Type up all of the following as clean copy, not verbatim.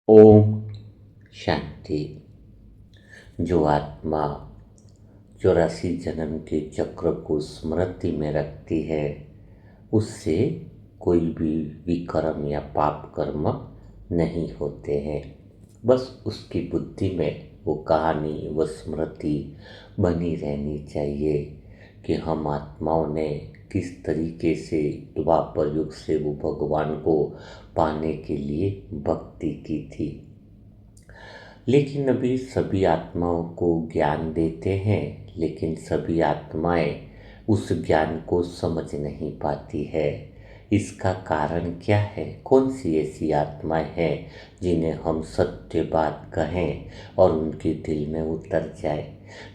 ओम शांति। जो आत्मा 84 जन्म के चक्र को स्मृति में रखती है उससे कोई भी विकर्म या पाप कर्म नहीं होते हैं। बस उसकी बुद्धि में वो कहानी वो स्मृति बनी रहनी चाहिए कि हम आत्माओं ने किस तरीके से द्वापर युग से वो भगवान को पाने के लिए भक्ति की थी। लेकिन अभी सभी आत्माओं को ज्ञान देते हैं, लेकिन सभी आत्माएं उस ज्ञान को समझ नहीं पाती है। इसका कारण क्या है? कौन सी ऐसी आत्माएं हैं जिन्हें हम सत्य बात कहें और उनके दिल में उतर जाए?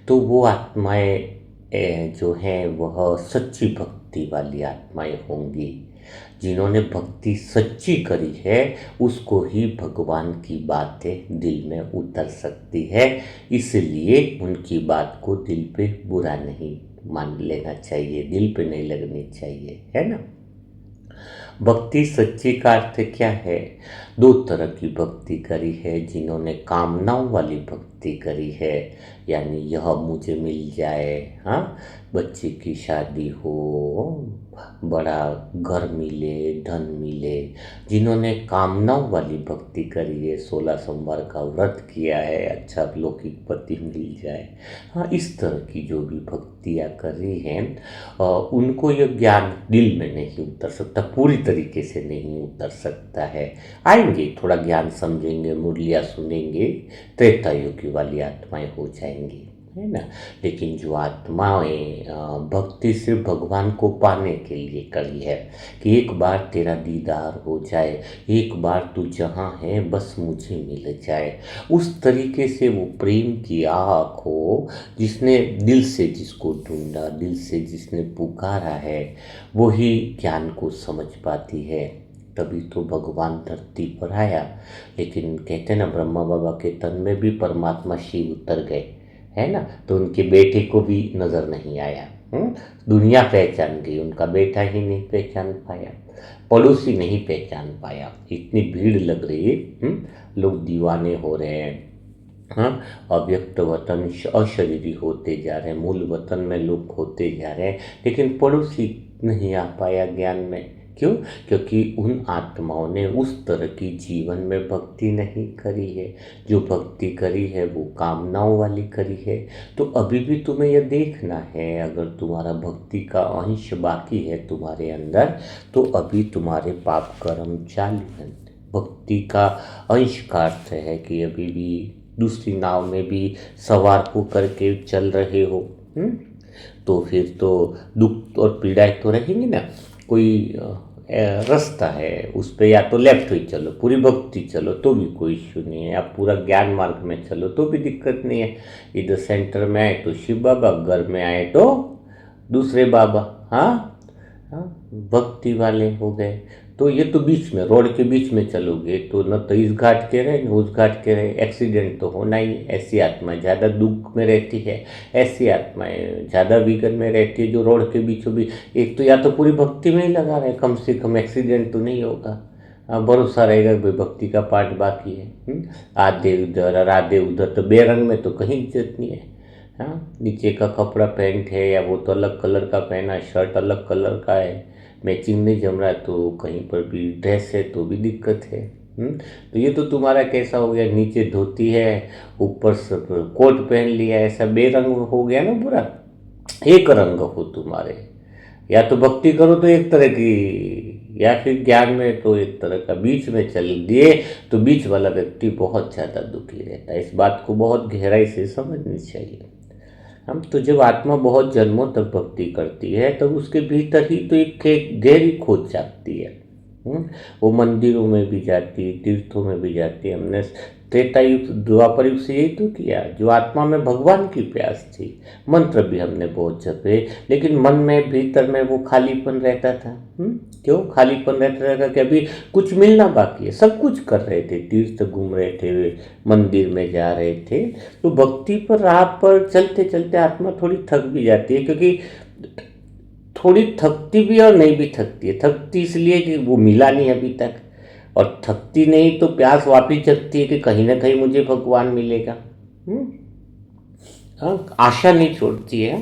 तो वो आत्माएं जो हैं वह सच्ची भक्ति वाली आत्माएं होंगी। जिन्होंने भक्ति सच्ची करी है उसको ही भगवान की बातें दिल में उतर सकती है। इसलिए उनकी बात को दिल पे बुरा नहीं मान लेना चाहिए, दिल पे नहीं लगनी चाहिए, है ना। भक्ति सच्ची का अर्थ क्या है? दो तरह की भक्ति करी है। जिन्होंने कामनाओं वाली भक्ति करी है, यानी यह मुझे मिल जाए, हाँ, बच्चे की शादी हो, बड़ा घर मिले, धन मिले। जिन्होंने कामनाओं वाली भक्ति करी है, 16 सोमवार का व्रत किया है, अच्छा लौकिक पति मिल जाए, हाँ, इस तरह की जो भी भक्तियाँ कर रही हैं उनको यह ज्ञान दिल में नहीं उतर सकता, पूरी तरीके से नहीं उतर सकता है। आएंगे, थोड़ा ज्ञान समझेंगे, मुरलियाँ सुनेंगे, त्रेता युग वाली आत्माएं हो जाएंगी, है ना। लेकिन जो आत्माएं भक्ति से भगवान को पाने के लिए करी है कि एक बार तेरा दीदार हो जाए, एक बार तू जहाँ है बस मुझे मिल जाए, उस तरीके से वो प्रेम की आँख हो, जिसने दिल से जिसको ढूंढा, दिल से जिसने पुकारा है, वही ज्ञान को समझ पाती है। तभी तो भगवान धरती पर आया। लेकिन कहते ना, ब्रह्मा बाबा के तन में भी परमात्मा शिव उतर गए, है ना, तो उनके बेटे को भी नज़र नहीं आया। दुनिया पहचान गई, उनका बेटा ही नहीं पहचान पाया, पड़ोसी नहीं पहचान पाया। इतनी भीड़ लग रही है, लोग दीवाने हो रहे हैं, हाँ, अव्यक्त वतन अशरीरी होते जा रहे हैं, मूल वतन में लोग होते जा रहे हैं, लेकिन पड़ोसी नहीं आ पाया ज्ञान में। क्यों? क्योंकि उन आत्माओं ने उस तरह की जीवन में भक्ति नहीं करी है। जो भक्ति करी है वो कामनाओं वाली करी है। तो अभी भी तुम्हें यह देखना है, अगर तुम्हारा भक्ति का अंश बाकी है तुम्हारे अंदर, तो अभी तुम्हारे पाप कर्म चालू हैं। भक्ति का अंश का अर्थ है कि अभी भी दूसरी नाव में भी सवार हो करके चल रहे हो, तो फिर तो दुख और पीड़ाएं तो रहेंगी ना। कोई रास्ता है, उस पर या तो लेफ्ट ही चलो, पूरी भक्ति चलो तो भी कोई इश्यू नहीं है, या पूरा ज्ञान मार्ग में चलो तो भी दिक्कत नहीं है। इधर सेंटर में आए तो शिव बाबा, घर में आए तो दूसरे बाबा, हाँ हाँ, भक्ति वाले हो गए। तो ये तो बीच में, रोड के बीच में चलोगे तो न तो इस घाट के रहे न उस घाट के रहे, एक्सीडेंट तो होना ही। ऐसी आत्माएं ज़्यादा दुख में रहती है, ऐसी आत्माएं ज़्यादा विघन में रहती है जो रोड के बीचों बीच, एक तो या तो पूरी भक्ति में ही लगा रहे, कम से कम एक्सीडेंट तो नहीं होगा, भरोसा रहेगा भाई भक्ति का पाठ बाकी है। आधे उधर और आधे उधर, तो बेरंग में तो कहीं इज्जत नहीं है। हाँ, नीचे का कपड़ा पैंट है या वो तो अलग कलर का पहना, शर्ट अलग कलर का है, मैचिंग नहीं जम रहा है, तो कहीं पर भी ड्रेस है तो भी दिक्कत है। तो ये तो तुम्हारा कैसा हो गया, नीचे धोती है ऊपर सब कोट पहन लिया, ऐसा बेरंग हो गया ना पूरा। एक रंग हो तुम्हारे, या तो भक्ति करो तो एक तरह की, या फिर ज्ञान में तो एक तरह का, बीच में चल दिए तो बीच वाला व्यक्ति बहुत ज़्यादा दुखी रहता है। इस बात को बहुत गहराई से समझनी चाहिए। हम तो जब आत्मा बहुत जन्मों तक भक्ति करती है तब उसके भीतर ही तो एक गहरी खोज जागती है। वो मंदिरों में भी जाती है, तीर्थों में भी जाती है। हमने त्रेता युग द्वापर युग से यही तो किया, जो आत्मा में भगवान की प्यास थी। मंत्र भी हमने बहुत जपे, लेकिन मन में भीतर में वो खालीपन रहता था। क्यों खालीपन रहता था? कि अभी कुछ मिलना बाकी है। सब कुछ कर रहे थे, तीर्थ घूम रहे थे, मंदिर में जा रहे थे, तो भक्ति पर राह पर चलते चलते आत्मा थोड़ी थक भी जाती है। क्योंकि थोड़ी थकती भी और नहीं भी थकती है। थकती इसलिए कि वो मिला नहीं अभी तक, और थकती नहीं तो प्यास वापिस जगती है कि कहीं ना कहीं मुझे भगवान मिलेगा। आशा नहीं छोड़ती है।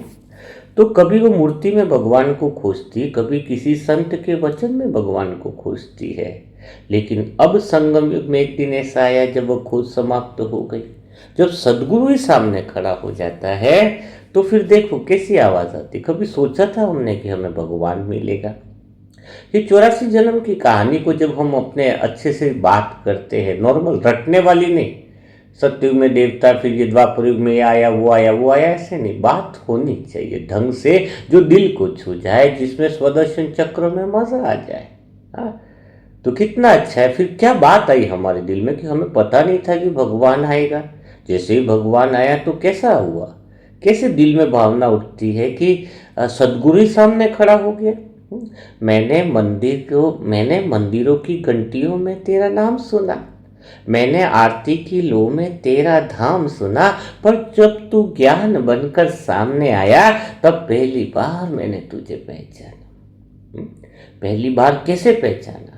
तो कभी वो मूर्ति में भगवान को खोजती, कभी किसी संत के वचन में भगवान को खोजती है। लेकिन अब संगम युग में एक दिन ऐसा आया जब वो खोज समाप्त हो गई। जब सदगुरु ही सामने खड़ा हो जाता है तो फिर देखो कैसी आवाज आती। कभी सोचा था हमने कि हमें भगवान मिलेगा? ये 84 जन्म की कहानी को जब हम अपने अच्छे से बात करते हैं, नॉर्मल रटने वाली नहीं, सतयुग में देवता, फिर ये द्वापर युग में ये आया वो आया वो आया, ऐसे नहीं, बात होनी चाहिए ढंग से जो दिल को छू जाए, जिसमें स्वदर्शन चक्र में मजा आ जाए। हाँ, तो कितना अच्छा है। फिर क्या बात आई हमारे दिल में कि हमें पता नहीं था कि भगवान आएगा। जैसे ही भगवान आया तो कैसा हुआ, कैसे दिल में भावना उठती है कि सदगुरु ही सामने खड़ा हो गया। मैंने मंदिरों की घंटियों में तेरा नाम सुना, मैंने आरती की लो में तेरा धाम सुना, पर जब तू ज्ञान बनकर सामने आया तब पहली बार मैंने तुझे पहचाना। पहली बार कैसे पहचाना?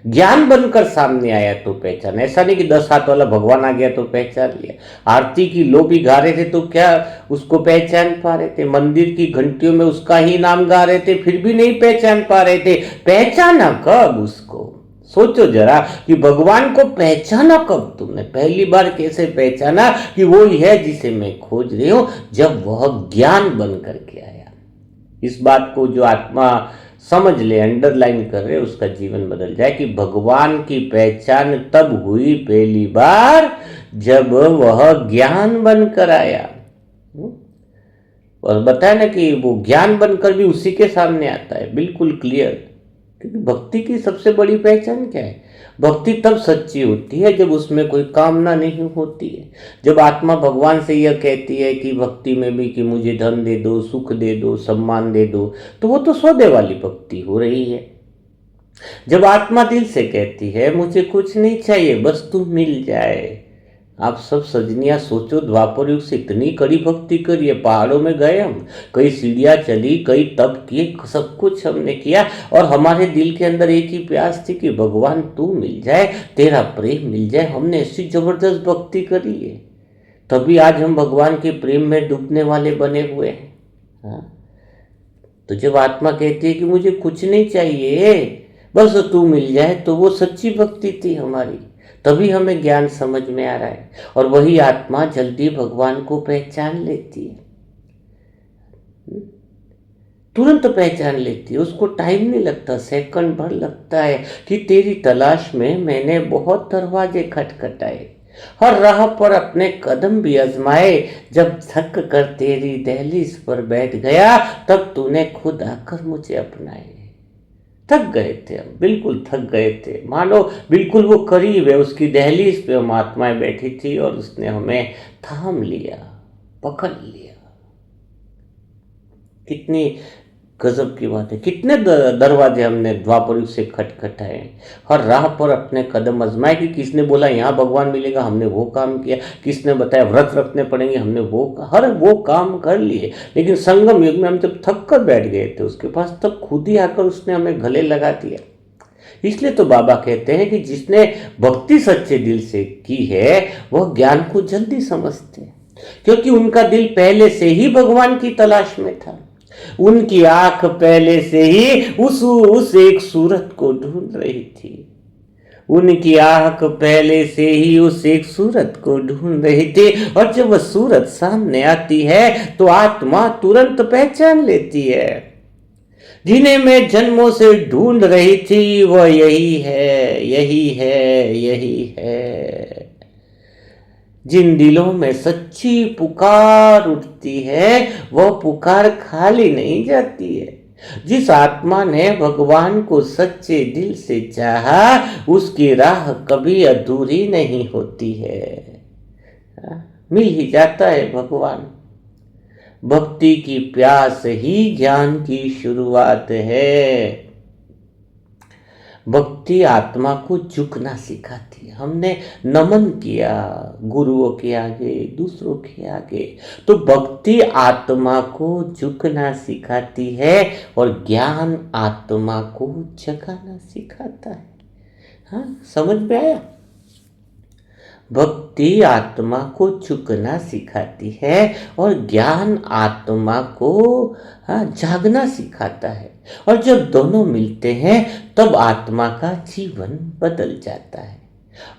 ज्ञान बनकर सामने आया तो पहचान। ऐसा नहीं कि 10 हाथ वाला भगवान आ गया तो पहचान लिया। आरती की लो भी गा रहे थे तो क्या उसको पहचान पा रहे थे? मंदिर की घंटियों में उसका ही नाम गा रहे थे फिर भी नहीं पहचान पा रहे थे। पहचाना कब उसको? सोचो जरा कि भगवान को पहचाना कब तुमने? पहली बार कैसे पहचाना कि वो ही है जिसे मैं खोज रही हूं? जब वह ज्ञान बन करके आया। इस बात को जो आत्मा समझ ले, अंडरलाइन कर रहे, उसका जीवन बदल जाए कि भगवान की पहचान तब हुई पहली बार जब वह ज्ञान बनकर आया। और बताया ना कि वो ज्ञान बनकर भी उसी के सामने आता है, बिल्कुल क्लियर। क्योंकि भक्ति की सबसे बड़ी पहचान क्या है? भक्ति तब सच्ची होती है जब उसमें कोई कामना नहीं होती है। जब आत्मा भगवान से यह कहती है कि भक्ति में भी कि मुझे धन दे दो, सुख दे दो, सम्मान दे दो, तो वो तो सौदे वाली भक्ति हो रही है। जब आत्मा दिल से कहती है मुझे कुछ नहीं चाहिए बस तू मिल जाए। आप सब सजनियां सोचो, द्वापर युग से इतनी कड़ी भक्ति करी है, पहाड़ों में गए हम, कई सीढ़ियां चली, कई तप किए, सब कुछ हमने किया, और हमारे दिल के अंदर एक ही प्यास थी कि भगवान तू मिल जाए, तेरा प्रेम मिल जाए। हमने ऐसी जबरदस्त भक्ति करी है, तभी आज हम भगवान के प्रेम में डूबने वाले बने हुए हैं। हाँ? तो जब आत्मा कहती है कि मुझे कुछ नहीं चाहिए बस तू मिल जाए, तो वो सच्ची भक्ति थी हमारी। तभी हमें ज्ञान समझ में आ रहा है, और वही आत्मा जल्दी भगवान को पहचान लेती है, तुरंत पहचान लेती है। उसको टाइम नहीं लगता, सेकंड भर लगता है कि तेरी तलाश में मैंने बहुत दरवाजे खटखटाए, हर राह पर अपने कदम भी आजमाए, जब थक कर तेरी दहलीज पर बैठ गया तब तूने खुद आकर मुझे अपनाए। थक गए थे हम, बिल्कुल थक गए थे, मानो बिल्कुल वो करीब है, उसकी दहलीज पे हम आत्माएं बैठी थी और उसने हमें थाम लिया, पकड़ लिया। कितनी गजब की बात है। कितने दरवाजे हमने द्वापर युग से खटखटाए, हर राह पर अपने कदम आजमाए। कि किसने बोला यहाँ भगवान मिलेगा, हमने वो काम किया। किसने बताया व्रत रखने पड़ेंगे, हमने हर वो काम कर लिए। लेकिन संगम युग में हम जब थक कर बैठ गए थे उसके पास, तब खुद ही आकर उसने हमें गले लगा दिया। इसलिए तो बाबा कहते हैं कि जिसने भक्ति सच्चे दिल से की है वह ज्ञान को जल्दी समझते हैं, क्योंकि उनका दिल पहले से ही भगवान की तलाश में था। उनकी आंख पहले से ही उस एक सूरत को ढूंढ रही थी। उनकी आंख पहले से ही उस एक सूरत को ढूंढ रही थी, और जब वह सूरत सामने आती है तो आत्मा तुरंत पहचान लेती है। जिन्हें मैं जन्मों से ढूंढ रही थी वह यही है, यही है, यही है। जिन दिलों में सच्ची पुकार उठती है वह पुकार खाली नहीं जाती है। जिस आत्मा ने भगवान को सच्चे दिल से चाहा उसकी राह कभी अधूरी नहीं होती है। मिल ही जाता है भगवान। भक्ति की प्यास ही ज्ञान की शुरुआत है। भक्ति आत्मा को झुकना सिखाती है। हमने नमन किया गुरुओं के आगे, दूसरों के आगे, तो भक्ति आत्मा को झुकना सिखाती है और ज्ञान आत्मा को जगाना सिखाता है। हाँ, समझ में आया? भक्ति आत्मा को झुकना सिखाती है और ज्ञान आत्मा को जागना सिखाता है। और जब दोनों मिलते हैं तब आत्मा का जीवन बदल जाता है।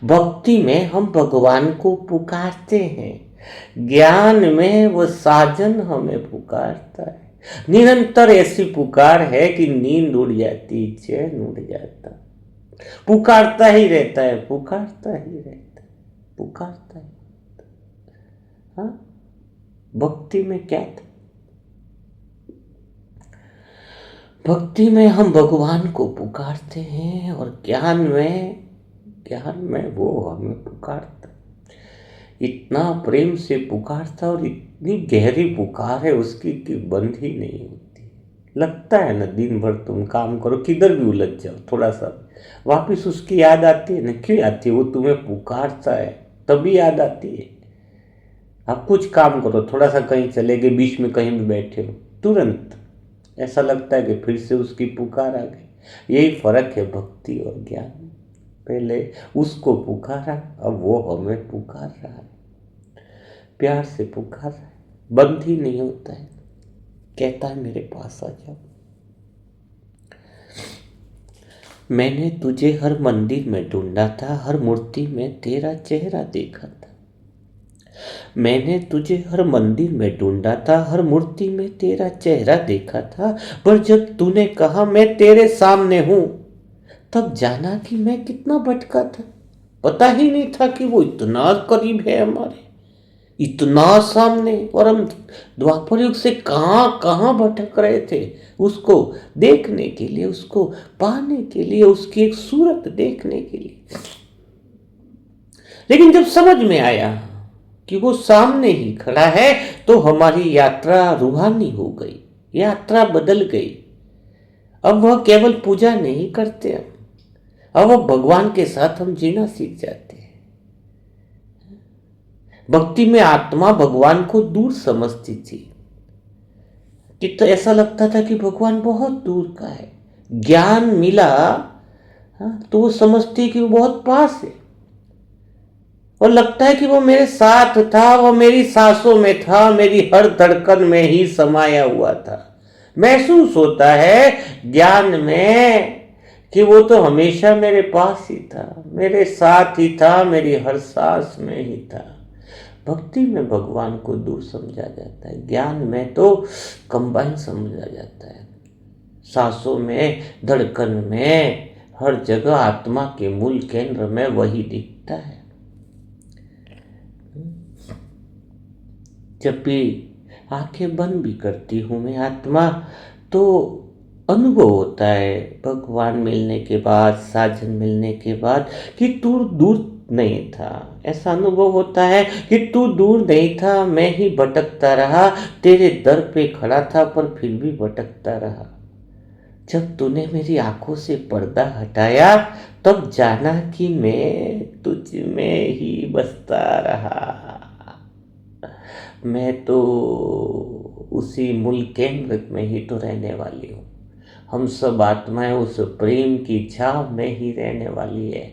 भक्ति में हम भगवान को पुकारते हैं, ज्ञान में वो साजन हमें पुकारता है। निरंतर ऐसी पुकार है कि नींद उड़ जाती, चैन उड़ जाता, पुकारता ही रहता है, पुकारता ही रहता है, पुकारता है। हाँ, भक्ति में क्या था? भक्ति में हम भगवान को पुकारते हैं और ज्ञान में वो हमें पुकारता, इतना प्रेम से पुकारता और इतनी गहरी पुकार है उसकी कि बंद ही नहीं होती। लगता है ना, दिन भर तुम काम करो, किधर भी उलझ जाओ, थोड़ा सा वापिस उसकी याद आती है ना। क्यों आती है? वो तुम्हें पुकारता है तभी याद आती है। आप कुछ काम करो, थोड़ा सा कहीं चले गए, बीच में कहीं भी बैठे हो, तुरंत ऐसा लगता है कि फिर से उसकी पुकार आ गई। यही फर्क है भक्ति और ज्ञान। पहले उसको पुकारा, अब वो हमें पुकार रहा है, प्यार से पुकार रहा है, बंद ही नहीं होता है, कहता है मेरे पास आ जाओ। मैंने तुझे हर मंदिर में ढूंढा था, हर मूर्ति में तेरा चेहरा देखा था। मैंने तुझे हर मंदिर में ढूंढा था, हर मूर्ति में तेरा चेहरा देखा था, पर जब तूने कहा मैं तेरे सामने हूं, तब जाना कि मैं कितना भटका था। पता ही नहीं था कि वो इतना करीब है हमारे, इतना सामने, और हम द्वापर युग से कहाँ कहाँ भटक रहे थे उसको देखने के लिए, उसको पाने के लिए, उसकी एक सूरत देखने के लिए। लेकिन जब समझ में आया कि वो सामने ही खड़ा है तो हमारी यात्रा रूहानी हो गई, यात्रा बदल गई। अब वह केवल पूजा नहीं करते, अब वो भगवान के साथ हम जीना सीख जाते हैं। भक्ति में आत्मा भगवान को दूर समझती थी कि तो ऐसा लगता था कि भगवान बहुत दूर का है। ज्ञान मिला तो वो समझती कि वो बहुत पास है, और लगता है कि वो मेरे साथ था, वो मेरी सांसों में था, मेरी हर धड़कन में ही समाया हुआ था। महसूस होता है ज्ञान में कि वो तो हमेशा मेरे पास ही था, मेरे साथ ही था, मेरी हर सांस में ही था। भक्ति में भगवान को दूर समझा जाता है, ज्ञान में तो कंबाइन समझा जाता है। सांसों में, धड़कन में, हर जगह आत्मा के मूल केंद्र में वही दिखता है। जब भी आंखें बंद भी करती हूँ मैं आत्मा, तो अनुभव होता है भगवान मिलने के बाद, साजन मिलने के बाद, कि तू दूर नहीं था। ऐसा अनुभव होता है कि तू दूर नहीं था, मैं ही भटकता रहा, तेरे दर पे खड़ा था पर फिर भी भटकता रहा। जब तूने मेरी आंखों से पर्दा हटाया तब जाना कि मैं तुझ में ही बसता रहा। मैं तो उसी मूल केंद्र में ही तो रहने वाली हूँ। हम सब आत्माएं उस प्रेम की छाव में ही रहने वाली है।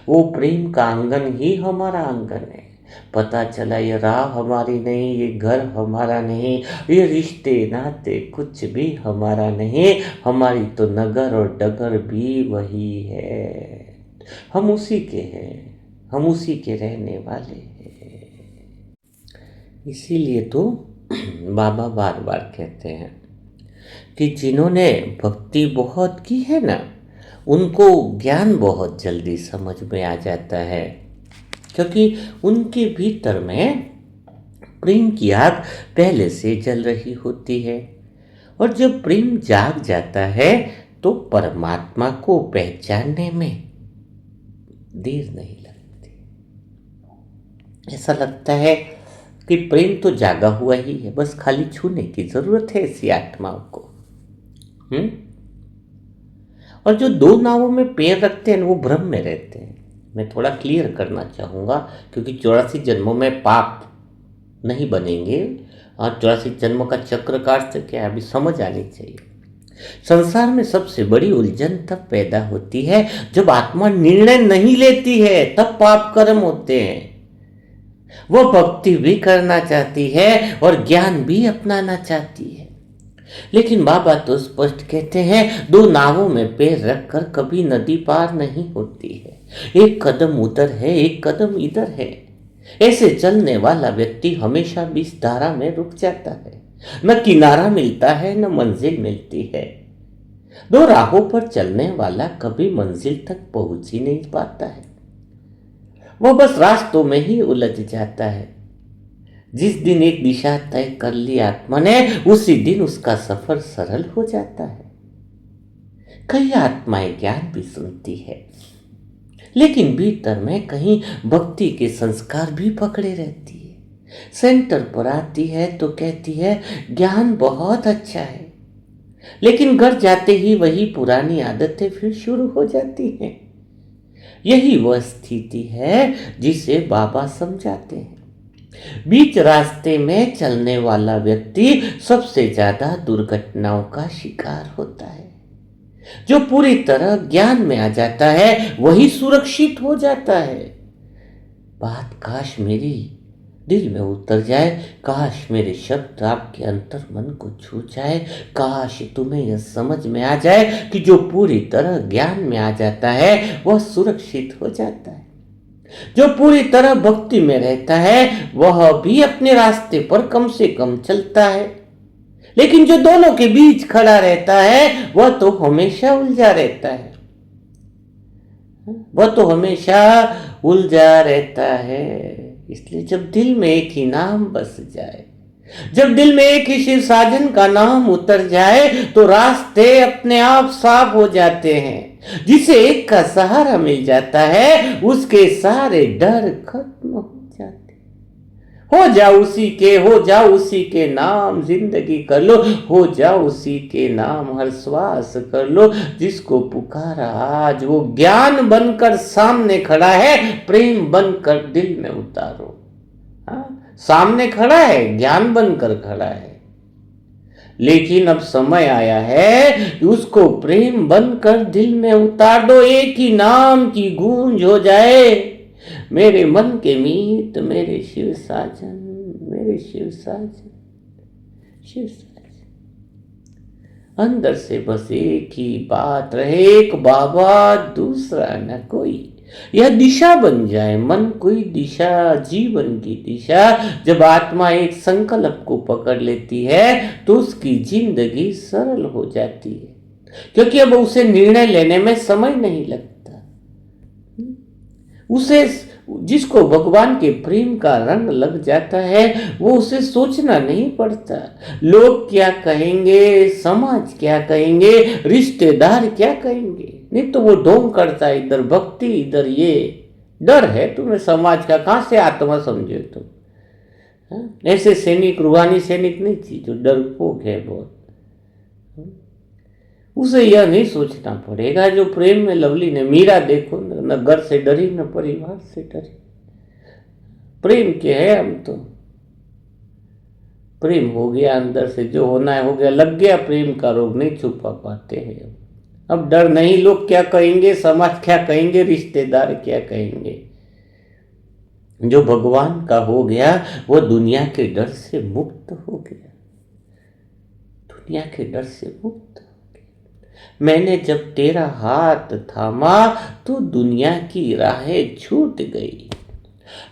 वो प्रेम का आंगन ही हमारा आंगन है। पता चला ये राह हमारी नहीं, ये घर हमारा नहीं, ये रिश्ते नाते कुछ भी हमारा नहीं, हमारी तो नगर और डगर भी वही है। हम उसी के हैं, हम उसी के रहने वाले हैं। इसीलिए तो बाबा बार बार कहते हैं कि जिन्होंने भक्ति बहुत की है ना, उनको ज्ञान बहुत जल्दी समझ में आ जाता है, क्योंकि उनके भीतर में प्रेम की आग पहले से जल रही होती है। और जब प्रेम जाग जाता है तो परमात्मा को पहचानने में देर नहीं लगती। ऐसा लगता है कि प्रेम तो जागा हुआ ही है, बस खाली छूने की जरूरत है ऐसी आत्माओं को। और जो दो नावों में पैर रखते हैं वो भ्रम में रहते हैं। मैं थोड़ा क्लियर करना चाहूँगा, क्योंकि 84 जन्मों में पाप नहीं बनेंगे और 84 जन्मों का चक्र का अर्थ क्या है अभी समझ आनी चाहिए। संसार में सबसे बड़ी उलझन तब पैदा होती है जब आत्मा निर्णय नहीं लेती है, तब पाप कर्म होते हैं। वह भक्ति भी करना चाहती है और ज्ञान भी अपनाना चाहती है, लेकिन बाबा तो स्पष्ट कहते हैं दो नावों में पैर रखकर कभी नदी पार नहीं होती है। एक कदम उधर है, एक कदम इधर है। ऐसे चलने वाला व्यक्ति हमेशा बीच धारा में रुक जाता है। न किनारा मिलता है न मंजिल मिलती है। दो राहों पर चलने वाला कभी मंजिल तक पहुंच ही नहीं पाता है। वह बस रास्तों में ही उलझ जाता है। जिस दिन एक दिशा तय कर ली आत्मा ने, उसी दिन उसका सफर सरल हो जाता है। कई आत्माएं ज्ञान भी सुनती है, लेकिन भीतर में कहीं भक्ति के संस्कार भी पकड़े रहती है। सेंटर पर आती है तो कहती है ज्ञान बहुत अच्छा है, लेकिन घर जाते ही वही पुरानी आदतें फिर शुरू हो जाती हैं। यही वह स्थिति है जिसे बाबा समझाते हैं। बीच रास्ते में चलने वाला व्यक्ति सबसे ज्यादा दुर्घटनाओं का शिकार होता है। जो पूरी तरह ज्ञान में आ जाता है वही सुरक्षित हो जाता है। बात काश मेरी दिल में उतर जाए, काश मेरे शब्द आपके अंतर मन को छू जाए, काश तुम्हें यह समझ में आ जाए कि जो पूरी तरह ज्ञान में आ जाता है वह सुरक्षित हो जाता है। जो पूरी तरह भक्ति में रहता है वह भी अपने रास्ते पर कम से कम चलता है, लेकिन जो दोनों के बीच खड़ा रहता है वह तो हमेशा उलझा रहता है। वह तो हमेशा उलझा रहता है। इसलिए जब दिल में एक ही नाम बस जाए, जब दिल में एक ही शिव साजन का नाम उतर जाए, तो रास्ते अपने आप साफ हो जाते हैं। जिसे एक का सहारा मिल जाता है उसके सारे डर खत्म हो जाते। हो जाओ उसी के, हो जाओ उसी के नाम जिंदगी कर लो, हो जाओ उसी के नाम हर श्वास कर लो। जिसको पुकारा आज वो ज्ञान बनकर सामने खड़ा है, प्रेम बनकर दिल में उतारो। हाँ, सामने खड़ा है, ज्ञान बनकर खड़ा है, लेकिन अब समय आया है उसको प्रेम बनकर दिल में उतार दो। एक ही नाम की गूंज हो जाए, मेरे मन के मीत मेरे शिव साजन, मेरे शिव साजन, शिव साजन। अंदर से बस एक ही बात रहे, एक बाबा दूसरा न कोई। यह दिशा बन जाए, मन कोई दिशा, जीवन की दिशा। जब आत्मा एक संकल्प को पकड़ लेती है तो उसकी जिंदगी सरल हो जाती है, क्योंकि अब उसे निर्णय लेने में समय नहीं लगता। उसे जिसको भगवान के प्रेम का रंग लग जाता है वो उसे सोचना नहीं पड़ता। लोग क्या कहेंगे, समाज क्या कहेंगे, रिश्तेदार क्या कहेंगे, नहीं तो वो ढोंग करता है, इधर भक्ति इधर ये। डर है तुम्हें समाज का, कहां से आत्मा समझे तुम। ऐसे सैनिक रूहानी सैनिक नहीं थी जो डरपोक है बहुत। उसे यह नहीं सोचना पड़ेगा जो प्रेम में लवली ने, मीरा देखो न घर से डरी न परिवार से डरी। प्रेम के है हम तो, प्रेम हो गया अंदर से, जो होना है हो गया, लग गया प्रेम का रोग, नहीं छुपा पाते हैं। अब डर नहीं, लोग क्या कहेंगे, समाज क्या कहेंगे, रिश्तेदार क्या कहेंगे। जो भगवान का हो गया वो दुनिया के डर से मुक्त हो गया, दुनिया के डर से मुक्त हो गया। मैंने जब तेरा हाथ थामा तो दुनिया की राहें छूट गई।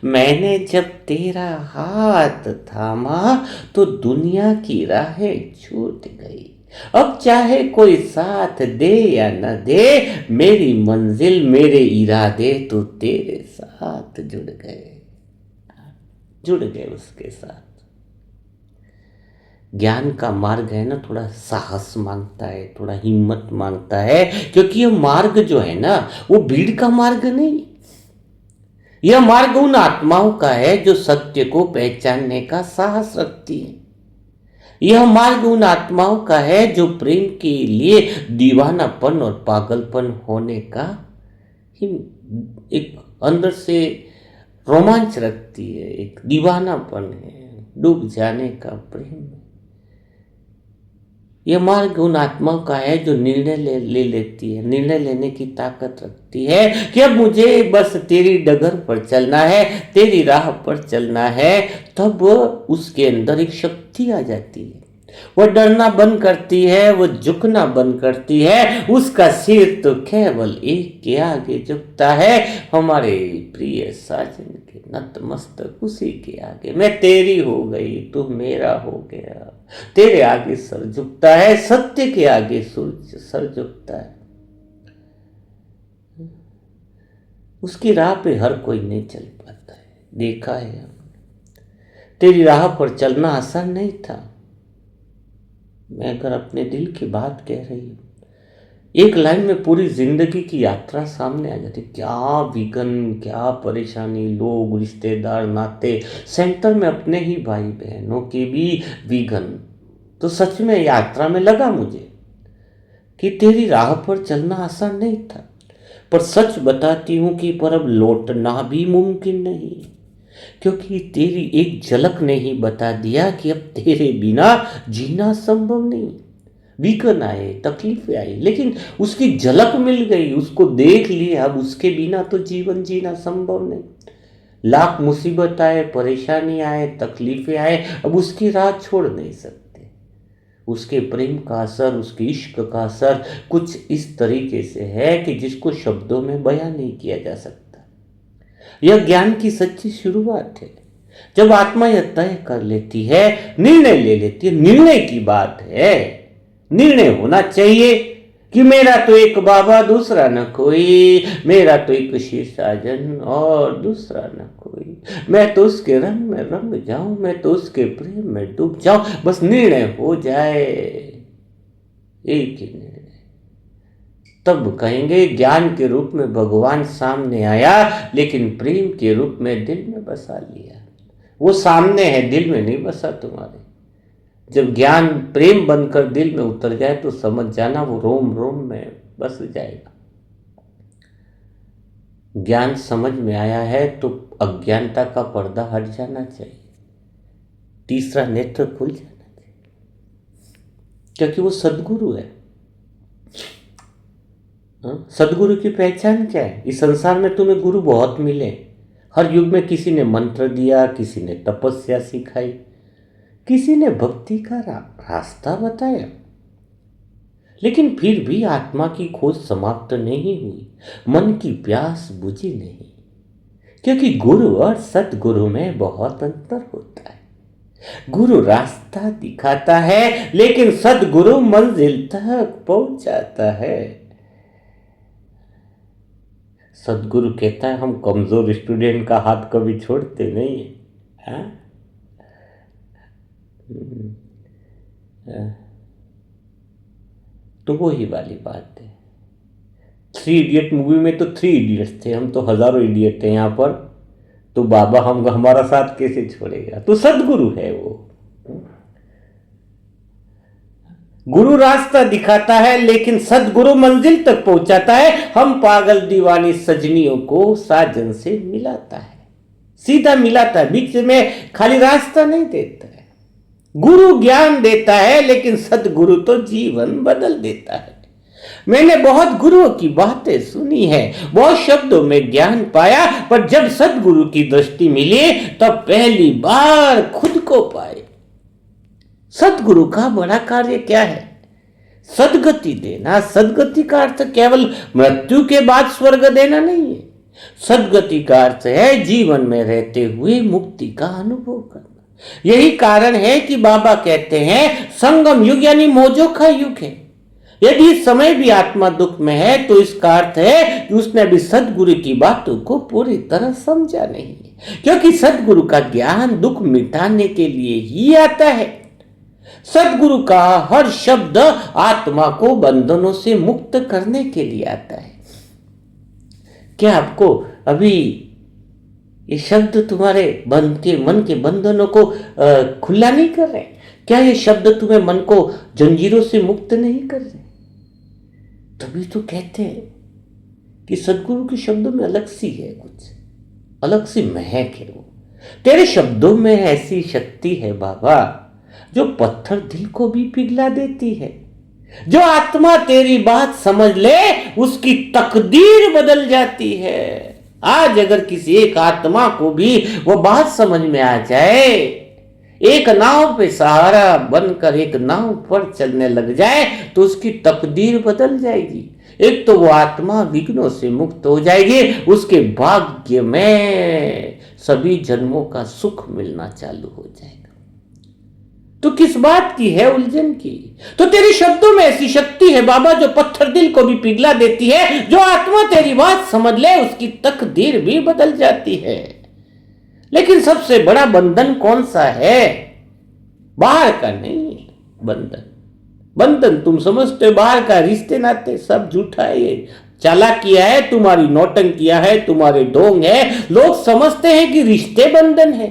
मैंने जब तेरा हाथ थामा तो दुनिया की राहें छूट गई। अब चाहे कोई साथ दे या न दे, मेरी मंजिल मेरे इरादे तो तेरे साथ जुड़ गए उसके साथ। ज्ञान का मार्ग है ना, थोड़ा साहस मांगता है, थोड़ा हिम्मत मांगता है, क्योंकि यह मार्ग जो है ना वो भीड़ का मार्ग नहीं। यह मार्ग उन आत्माओं का है जो सत्य को पहचानने का साहस रखती है। यह मार्ग उन आत्माओं का है जो प्रेम के लिए दीवानापन और पागलपन होने का ही एक अंदर से रोमांच रखती है, एक दीवानापन है, डूब जाने का प्रेम। यह मार्ग उन आत्माओं का है जो निर्णय ले लेती है, निर्णय लेने की ताकत रखती है कि अब मुझे बस तेरी डगर पर चलना है, तेरी राह पर चलना है। तब उसके अंदर एक शक्ति आ जाती है, वह डरना बंद करती है, वह झुकना बंद करती है। उसका सिर तो केवल एक के आगे झुकता है, हमारे प्रिय साजन के नतमस्तक उसी के आगे। मैं तेरी हो गई, तू मेरा हो गया। तेरे आगे सर झुकता है, सत्य के आगे सर झुकता है। उसकी राह पे हर कोई नहीं चल पाता है, देखा है हमने। तेरी राह पर चलना आसान नहीं था। मैं अगर अपने दिल की बात कह रही हूँ, एक लाइन में पूरी जिंदगी की यात्रा सामने आ जाती। क्या विघन, क्या परेशानी, लोग, रिश्तेदार, नाते, सेंटर में अपने ही भाई बहनों के भी विघन। तो सच में यात्रा में लगा मुझे कि तेरी राह पर चलना आसान नहीं था, पर सच बताती हूँ कि पर अब लौटना भी मुमकिन नहीं, क्योंकि तेरी एक झलक ने ही बता दिया कि अब तेरे बिना जीना संभव नहीं। विघन आए, तकलीफें आई, लेकिन उसकी झलक मिल गई, उसको देख लिया। अब उसके बिना तो जीवन जीना संभव नहीं। लाख मुसीबत आए, परेशानी आए, तकलीफें आए, अब उसकी राह छोड़ नहीं सकते। उसके प्रेम का असर, उसके इश्क का असर कुछ इस तरीके से है कि जिसको शब्दों में बयां नहीं किया जा सकता। यह ज्ञान की सच्ची शुरुआत है। जब आत्मा यह तय कर लेती है, निर्णय ले लेती है, निर्णय की बात है, निर्णय होना चाहिए कि मेरा तो एक बाबा दूसरा न कोई, मेरा तो एक श्री साजन और दूसरा न कोई। मैं तो उसके रंग में रंग जाऊं, मैं तो उसके प्रेम में डूब जाऊं। बस निर्णय हो जाए, एक ही निर्णय। तब कहेंगे ज्ञान के रूप में भगवान सामने आया, लेकिन प्रेम के रूप में दिल में बसा लिया। वो सामने है, दिल में नहीं बसा तुम्हारे। जब ज्ञान प्रेम बनकर दिल में उतर जाए तो समझ जाना वो रोम रोम में बस जाएगा। ज्ञान समझ में आया है तो अज्ञानता का पर्दा हट जाना चाहिए, तीसरा नेत्र खुल जाना चाहिए, क्योंकि वो सद्गुरु है। सदगुरु की पहचान क्या है? इस संसार में तुम्हें गुरु बहुत मिले, हर युग में किसी ने मंत्र दिया, किसी ने तपस्या सिखाई, किसी ने भक्ति का रास्ता बताया, लेकिन फिर भी आत्मा की खोज समाप्त नहीं हुई, मन की प्यास बुझी नहीं, क्योंकि गुरु और सतगुरु में बहुत अंतर होता है। गुरु रास्ता दिखाता है, लेकिन सतगुरु मंजिल तक पहुंचाता है। सदगुरु कहता है हम कमजोर स्टूडेंट का हाथ कभी छोड़ते नहीं है। तो वो ही वाली बात है। 3 इडियट मूवी में तो 3 इडियट्स थे, हम तो हजारों इडियट थे यहाँ पर। तो बाबा हम हमारा साथ कैसे छोड़ेगा? तो सदगुरु है वो। गुरु रास्ता दिखाता है, लेकिन सदगुरु मंजिल तक पहुंचाता है। हम पागल दीवानी सजनियों को साजन से मिलाता है, सीधा मिलाता है, बीच में खाली रास्ता नहीं देता है। गुरु ज्ञान देता है, लेकिन सदगुरु तो जीवन बदल देता है। मैंने बहुत गुरुओं की बातें सुनी है, बहुत शब्दों में ज्ञान पाया, पर जब सदगुरु की दृष्टि मिली तब पहली बार खुद को पाए। सदगुरु का बड़ा कार्य क्या है? सदगति देना। सदगति का अर्थ केवल मृत्यु के बाद स्वर्ग देना नहीं है। सदगति का अर्थ है जीवन में रहते हुए मुक्ति का अनुभव करना। यही कारण है कि बाबा कहते हैं संगम युग यानी मौजों का युग है। यदि इस समय भी आत्मा दुख में है तो इसका अर्थ है कि उसने अभी सदगुरु की बातों को पूरी तरह समझा नहीं है, क्योंकि सदगुरु का ज्ञान दुख मिटाने के लिए ही आता है। सदगुरु का हर शब्द आत्मा को बंधनों से मुक्त करने के लिए आता है। क्या आपको अभी ये शब्द तुम्हारे मन के बंधनों को खुला नहीं कर रहे? क्या ये शब्द तुम्हें मन को जंजीरों से मुक्त नहीं कर रहे? तभी तो कहते हैं कि सदगुरु के शब्दों में अलग सी है, कुछ अलग सी महक है। वो तेरे शब्दों में ऐसी शक्ति है बाबा जो पत्थर दिल को भी पिघला देती है। जो आत्मा तेरी बात समझ ले उसकी तकदीर बदल जाती है। आज अगर किसी एक आत्मा को भी वो बात समझ में आ जाए, एक नाव पे सहारा बनकर एक नाव पर चलने लग जाए, तो उसकी तकदीर बदल जाएगी। एक तो वो आत्मा विघ्नों से मुक्त हो जाएगी, उसके भाग्य में सभी जन्मों का सुख मिलना चालू हो जाएगा। तो किस बात की है उलझन की? तो तेरे शब्दों में ऐसी शक्ति है बाबा जो पत्थर दिल को भी पिघला देती है। जो आत्मा तेरी बात समझ ले उसकी तकदीर भी बदल जाती है। लेकिन सबसे बड़ा बंधन कौन सा है? बाहर का नहीं बंधन। बंधन तुम समझते हो बाहर का, रिश्ते नाते सब झूठा है। ये चालाकिया है तुम्हारी, नौटंकिया है तुम्हारे, ढोंग है। लोग समझते हैं कि रिश्ते बंधन है।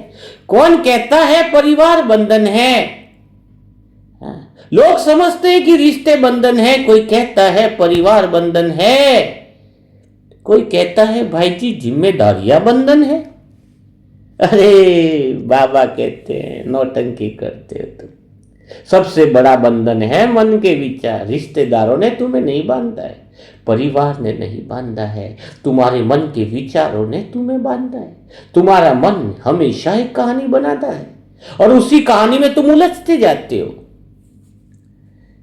कौन कहता है परिवार बंधन है? लोग समझते हैं कि रिश्ते बंधन है, कोई कहता है परिवार बंधन है, कोई कहता है भाई जी जिम्मेदारियां बंधन है। अरे बाबा कहते हैं नौटंकी करते हो तुम। सबसे बड़ा बंधन है मन के विचार। रिश्तेदारों ने तुम्हें नहीं बांधा है, परिवार ने नहीं बांधा है, तुम्हारे मन के विचारों ने तुम्हें बांधा है। तुम्हारा मन हमेशा एक कहानी बनाता है और उसी कहानी में तुम उलझते जाते हो।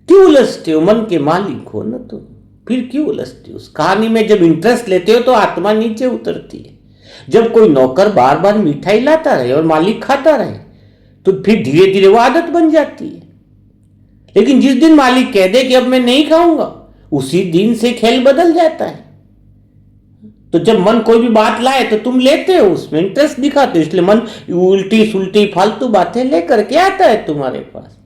क्यों उलझते हो? मन के मालिक हो ना तुम, फिर क्यों उलझते हो? उस कहानी में जब इंटरेस्ट लेते हो तो आत्मा नीचे उतरती है। जब कोई नौकर बार बार मिठाई लाता रहे और मालिक खाता रहे तो फिर धीरे धीरे वो आदत बन जाती है। लेकिन जिस दिन मालिक कह दे कि अब मैं नहीं खाऊंगा, उसी दिन से खेल बदल जाता है। तो जब मन कोई भी बात लाए तो तुम लेते हो, उसमें इंटरेस्ट दिखाते हो, इसलिए मन उल्टी सुल्टी फालतू बातें लेकर के आता है तुम्हारे पास।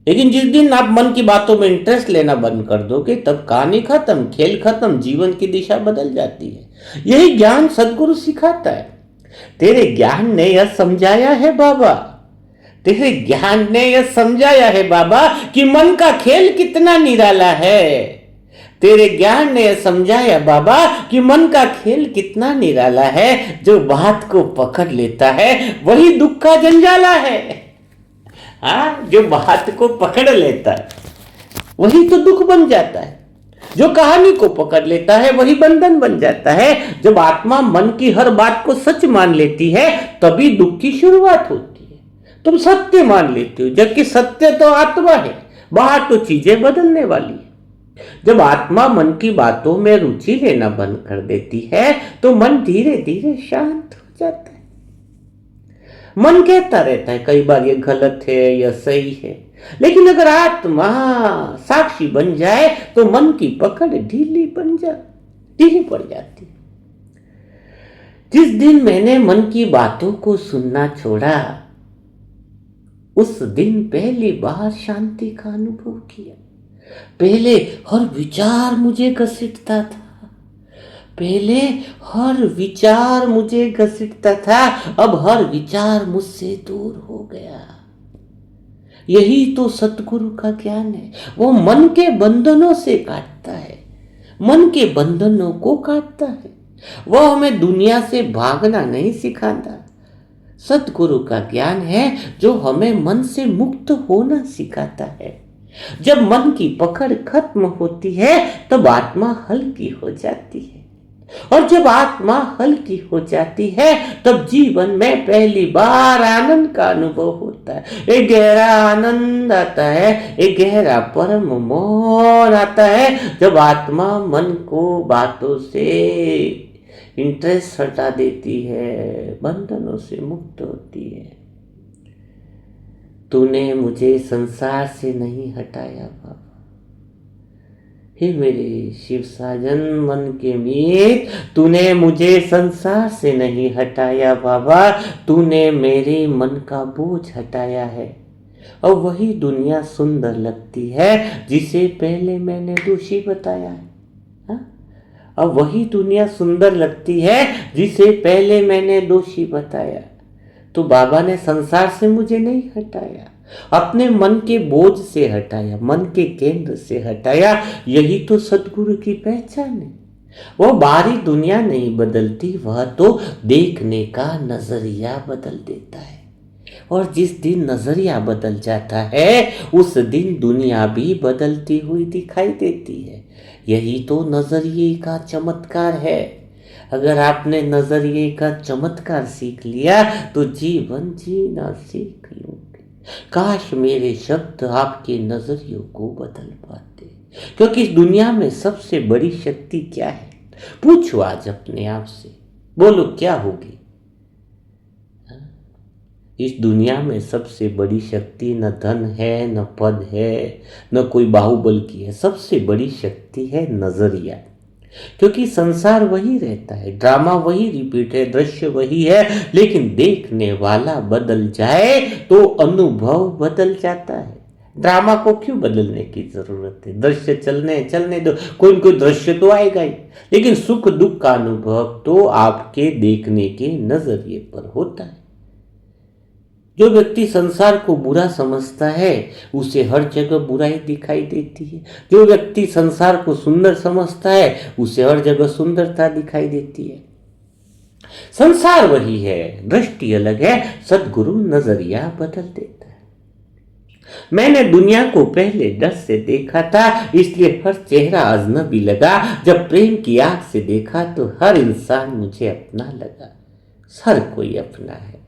लेकिन जिस दिन आप मन की बातों में इंटरेस्ट लेना बंद कर दोगे, तब कहानी खत्म, खेल खत्म, जीवन की दिशा बदल जाती है। यही ज्ञान सदगुरु सिखाता है। तेरे ज्ञान ने यह समझाया है बाबा, तेरे ज्ञान ने यह समझाया है बाबा कि मन का खेल कितना निराला है। तेरे ज्ञान ने यह समझाया बाबा कि मन का खेल कितना निराला है। जो बात को पकड़ लेता है वही दुख का जंजाला है। हाँ, जो बात को पकड़ लेता है वही तो दुख बन जाता है। जो कहानी को पकड़ लेता है वही बंधन बन जाता है। जब आत्मा मन की हर बात को सच मान लेती है तभी दुख की शुरुआत होती है। तुम सत्य मान लेते हो, जबकि सत्य तो आत्मा है, बाहर तो चीजें बदलने वाली है। जब आत्मा मन की बातों में रुचि लेना बंद कर देती है तो मन धीरे धीरे शांत हो जाता है। मन कहता रहता है कई बार ये गलत है या सही है, लेकिन अगर आत्मा साक्षी बन जाए तो मन की पकड़ ढीली पड़ जाती। जिस दिन मैंने मन की बातों को सुनना छोड़ा, उस दिन पहली बार शांति का अनुभव किया। पहले हर विचार मुझे घसीटता था, अब हर विचार मुझसे दूर हो गया। यही तो सतगुरु का ज्ञान है। वो मन के बंधनों से काटता है, मन के बंधनों को काटता है। वह हमें दुनिया से भागना नहीं सिखाता। सतगुरु का ज्ञान है जो हमें मन से मुक्त होना सिखाता है। जब मन की पकड़ खत्म होती है तब आत्मा हल्की हो जाती है, और जब आत्मा हल्की हो जाती है तब जीवन में पहली बार आनंद का अनुभव होता है। एक गहरा आनंद आता है, एक गहरा परम मौन आता है जब आत्मा मन को बातों से इंटरेस्ट हटा देती है, बंधनों से मुक्त होती है। तूने मुझे संसार से नहीं हटाया बाबा। हे मेरे शिव साजन मन के मीत, तूने मुझे संसार से नहीं हटाया बाबा। तूने मेरे मन का बोझ हटाया है, और वही दुनिया सुंदर लगती है जिसे पहले मैंने दोषी बताया है। अब वही दुनिया सुंदर लगती है जिसे पहले मैंने दोषी बताया। तो बाबा ने संसार से मुझे नहीं हटाया, अपने मन के बोझ से हटाया, मन के केंद्र से हटाया। यही तो सद्गुरु की पहचान है। वो बाहरी दुनिया नहीं बदलती, वह तो देखने का नजरिया बदल देता है। और जिस दिन नजरिया बदल जाता है उस दिन दुनिया भी बदलती हुई दिखाई देती है। यही तो नजरिए का चमत्कार है। अगर आपने नजरिए का चमत्कार सीख लिया तो जीवन जीना सीख लोगे। काश मेरे शब्द आपके नजरियों को बदल पाते। क्योंकि इस दुनिया में सबसे बड़ी शक्ति क्या है? पूछो आज अपने आप से, बोलो क्या होगी? इस दुनिया में सबसे बड़ी शक्ति न धन है, न पद है, न कोई बाहुबल की है। सबसे बड़ी शक्ति है नजरिया। क्योंकि संसार वही रहता है, ड्रामा वही रिपीट है, दृश्य वही है, लेकिन देखने वाला बदल जाए तो अनुभव बदल जाता है। ड्रामा को क्यों बदलने की जरूरत है? दृश्य चलने दो, कोई न कोई दृश्य तो आएगा ही। लेकिन सुख दुख का अनुभव तो आपके देखने के नजरिए पर होता है। जो व्यक्ति संसार को बुरा समझता है उसे हर जगह बुराई दिखाई देती है। जो व्यक्ति संसार को सुंदर समझता है उसे हर जगह सुंदरता दिखाई देती है। संसार वही है, दृष्टि अलग है, सद्गुरु नजरिया बदल देता है। मैंने दुनिया को पहले डर से देखा था, इसलिए हर चेहरा अजनबी लगा। जब प्रेम की आंख से देखा तो हर इंसान मुझे अपना लगा। हर कोई अपना है,